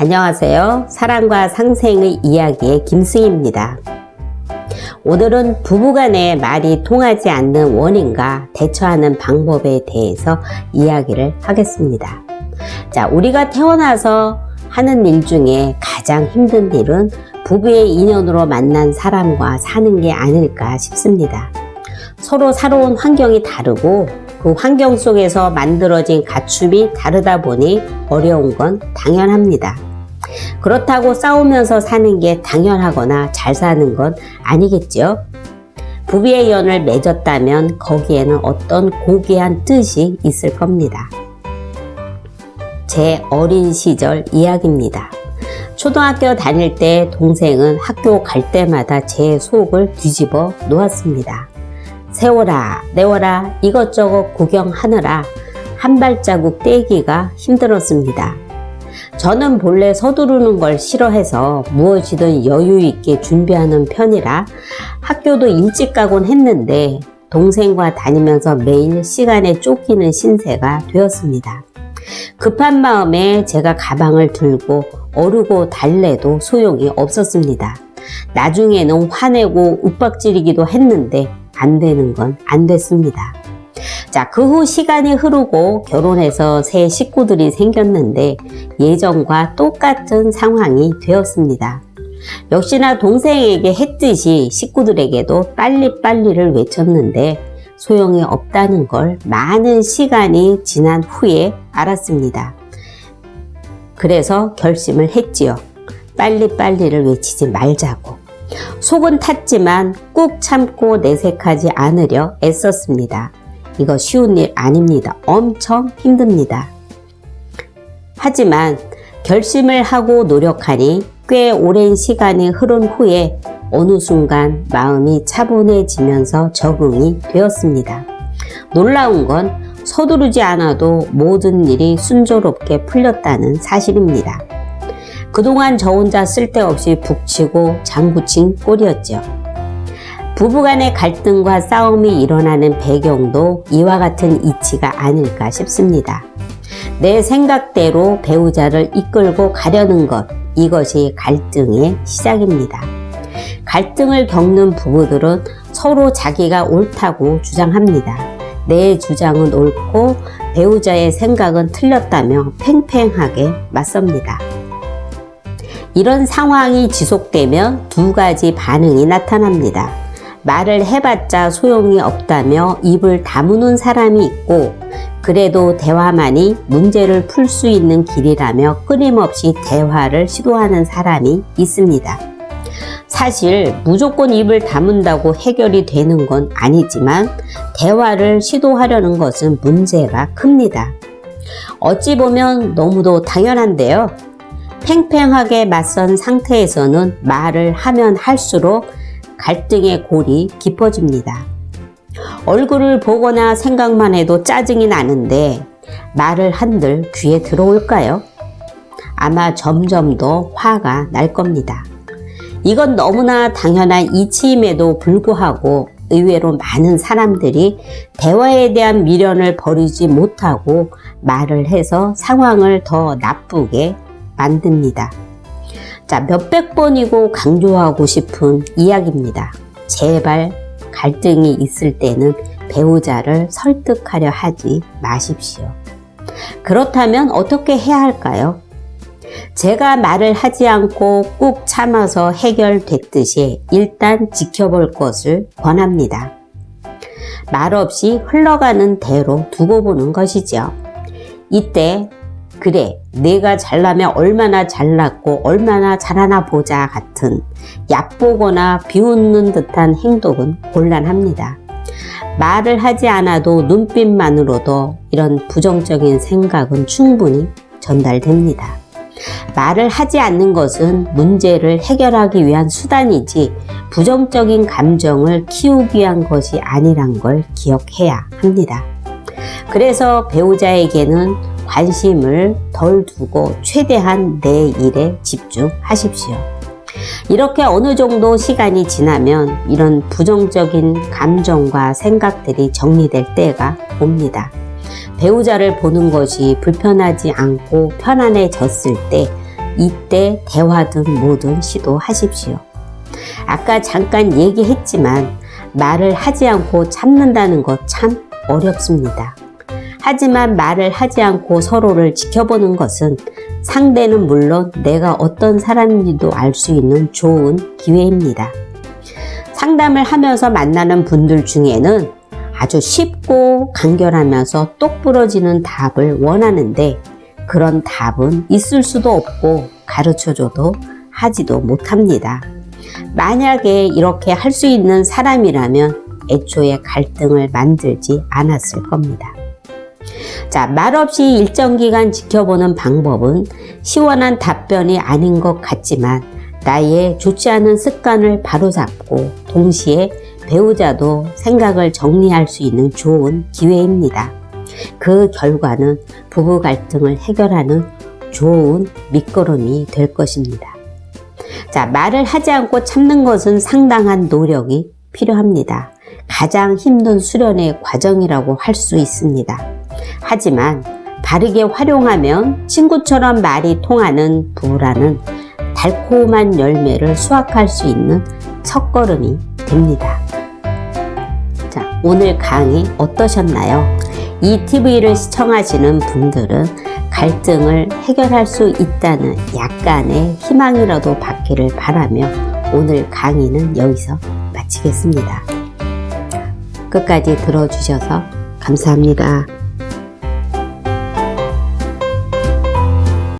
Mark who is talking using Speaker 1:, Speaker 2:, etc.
Speaker 1: 안녕하세요. 사랑과 상생의 이야기의 김승희입니다. 오늘은 부부간의 말이 통하지 않는 원인과 대처하는 방법에 대해서 이야기를 하겠습니다. 자, 우리가 태어나서 하는 일 중에 가장 힘든 일은 부부의 인연으로 만난 사람과 사는 게 아닐까 싶습니다. 서로 살아온 환경이 다르고 그 환경 속에서 만들어진 갖춤이 다르다 보니 어려운 건 당연합니다. 그렇다고 싸우면서 사는 게 당연하거나 잘 사는 건 아니겠죠? 부부의 연을 맺었다면 거기에는 어떤 고귀한 뜻이 있을 겁니다. 제 어린 시절 이야기입니다. 초등학교 다닐 때 동생은 학교 갈 때마다 제 속을 뒤집어 놓았습니다. 세워라 내워라 이것저것 구경하느라 한 발자국 떼기가 힘들었습니다. 저는 본래 서두르는 걸 싫어해서 무엇이든 여유 있게 준비하는 편이라 학교도 일찍 가곤 했는데 동생과 다니면서 매일 시간에 쫓기는 신세가 되었습니다. 급한 마음에 제가 가방을 들고 어르고 달래도 소용이 없었습니다. 나중에는 화내고 윽박지르기도 했는데 안 되는 건 안 됐습니다. 자, 그 후 시간이 흐르고 결혼해서 새 식구들이 생겼는데 예전과 똑같은 상황이 되었습니다. 역시나 동생에게 했듯이 식구들에게도 빨리빨리를 외쳤는데 소용이 없다는 걸 많은 시간이 지난 후에 알았습니다. 그래서 결심을 했지요. 빨리빨리를 외치지 말자고. 속은 탔지만 꾹 참고 내색하지 않으려 애썼습니다. 이거 쉬운 일 아닙니다. 엄청 힘듭니다. 하지만 결심을 하고 노력하니 꽤 오랜 시간이 흐른 후에 어느 순간 마음이 차분해지면서 적응이 되었습니다. 놀라운 건 서두르지 않아도 모든 일이 순조롭게 풀렸다는 사실입니다. 그동안 저 혼자 쓸데없이 북치고 장구친 꼴이었죠. 부부간의 갈등과 싸움이 일어나는 배경도 이와 같은 이치가 아닐까 싶습니다. 내 생각대로 배우자를 이끌고 가려는 것, 이것이 갈등의 시작입니다. 갈등을 겪는 부부들은 서로 자기가 옳다고 주장합니다. 내 주장은 옳고 배우자의 생각은 틀렸다며 팽팽하게 맞섭니다. 이런 상황이 지속되면 두 가지 반응이 나타납니다. 말을 해봤자 소용이 없다며 입을 다무는 사람이 있고 그래도 대화만이 문제를 풀 수 있는 길이라며 끊임없이 대화를 시도하는 사람이 있습니다. 사실 무조건 입을 다문다고 해결이 되는 건 아니지만 대화를 시도하려는 것은 문제가 큽니다. 어찌 보면 너무도 당연한데요. 팽팽하게 맞선 상태에서는 말을 하면 할수록 갈등의 골이 깊어집니다. 얼굴을 보거나 생각만 해도 짜증이 나는데 말을 한들 귀에 들어올까요? 아마 점점 더 화가 날 겁니다. 이건 너무나 당연한 이치임에도 불구하고 의외로 많은 사람들이 대화에 대한 미련을 버리지 못하고 말을 해서 상황을 더 나쁘게 만듭니다. 자, 몇백 번이고 강조하고 싶은 이야기입니다. 제발 갈등이 있을 때는 배우자를 설득하려 하지 마십시오. 그렇다면 어떻게 해야 할까요? 제가 말을 하지 않고 꾹 참아서 해결됐듯이 일단 지켜볼 것을 권합니다. 말 없이 흘러가는 대로 두고 보는 것이죠. 이때 그래, 내가 잘나면 얼마나 잘났고 얼마나 잘하나 보자 같은 얕보거나 비웃는 듯한 행동은 곤란합니다. 말을 하지 않아도 눈빛만으로도 이런 부정적인 생각은 충분히 전달됩니다. 말을 하지 않는 것은 문제를 해결하기 위한 수단이지 부정적인 감정을 키우기 위한 것이 아니란 걸 기억해야 합니다. 그래서 배우자에게는 관심을 덜 두고 최대한 내 일에 집중하십시오. 이렇게 어느 정도 시간이 지나면 이런 부정적인 감정과 생각들이 정리될 때가 옵니다. 배우자를 보는 것이 불편하지 않고 편안해졌을 때 이때 대화든 뭐든 시도하십시오. 아까 잠깐 얘기했지만 말을 하지 않고 참는다는 것 참 어렵습니다. 하지만 말을 하지 않고 서로를 지켜보는 것은 상대는 물론 내가 어떤 사람인지도 알 수 있는 좋은 기회입니다. 상담을 하면서 만나는 분들 중에는 아주 쉽고 간결하면서 똑부러지는 답을 원하는데 그런 답은 있을 수도 없고 가르쳐줘도 하지도 못합니다. 만약에 이렇게 할 수 있는 사람이라면 애초에 갈등을 만들지 않았을 겁니다. 자, 말없이 일정 기간 지켜보는 방법은 시원한 답변이 아닌 것 같지만 나의 좋지 않은 습관을 바로잡고 동시에 배우자도 생각을 정리할 수 있는 좋은 기회입니다. 그 결과는 부부 갈등을 해결하는 좋은 밑거름이 될 것입니다. 자, 말을 하지 않고 참는 것은 상당한 노력이 필요합니다. 가장 힘든 수련의 과정이라고 할 수 있습니다. 하지만 바르게 활용하면 친구처럼 말이 통하는 부부라는 달콤한 열매를 수확할 수 있는 첫걸음이 됩니다. 자, 오늘 강의 어떠셨나요? 이 TV를 시청하시는 분들은 갈등을 해결할 수 있다는 약간의 희망이라도 받기를 바라며 오늘 강의는 여기서 마치겠습니다. 끝까지 들어주셔서 감사합니다.